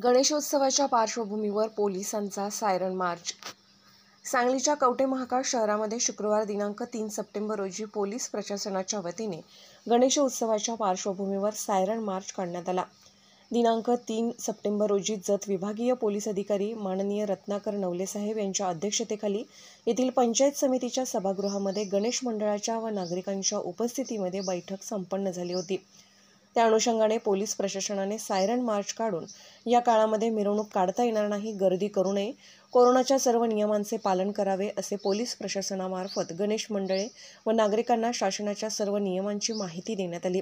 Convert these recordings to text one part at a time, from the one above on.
गणेशोत्सवाच्या पार्श्वभूमीवर पोलिसांचा सायरन मार्च। सांगलीच्या कवठे महांकाळ शहरामध्ये शुक्रवार दिनांक 3 सप्टेंबर रोजी पोलीस प्रशासनाच्या वतीने गणेशोत्सवाच्या पार्श्वभूमीवर सायरन मार्च काढण्यात आला। दिनांक 3 सप्टेंबर रोजी जत विभागीय पोलीस अधिकारी माननीय रत्नाकर नवले साहेब यांच्या अध्यक्षतेखाली येथील पंचायत समितीच्या सभागृहामध्ये गणेश मंडळाच्या व नागरिकांच्या उपस्थितीमध्ये बैठक संपन्न झाली होती। त्या अनुषंगाने पोलीस प्रशासनाने सायरन मार्च काढून या काळामध्ये मिरवणूक काढता येणार नाही, गर्दी करू नये, कोरोनाच्या सर्व नियमांचे पालन करावे असे पोलीस प्रशासनामार्फत गणेश मंडळे व नागरिकांना शासनाच्या सर्व नियमांची माहिती देण्यात आली।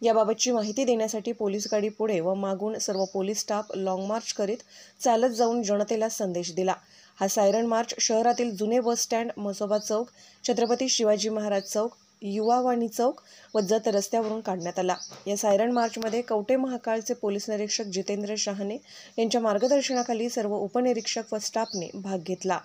याबाबतची माहिती देण्यासाठी पोलीस गाडी पुढे व मागून सर्व पोलीस स्टाफ लॉंग मार्च करीत चालत जाऊन जनतेला संदेश दिला। हा सायरन मार्च शहरातील जुने बस स्टँड, मसोबा चौक, छत्रपती शिवाजी महाराज चौक, युवावाणी चौक व जत रस्त्यावरून काढण्यात आला। या सायरन मार्चमध्ये कवठे महांकाळचे पोलीस निरीक्षक जितेंद्र शहाणे यांच्या मार्गदर्शनाखाली सर्व उपनिरीक्षक व स्टाफने भाग घेतला।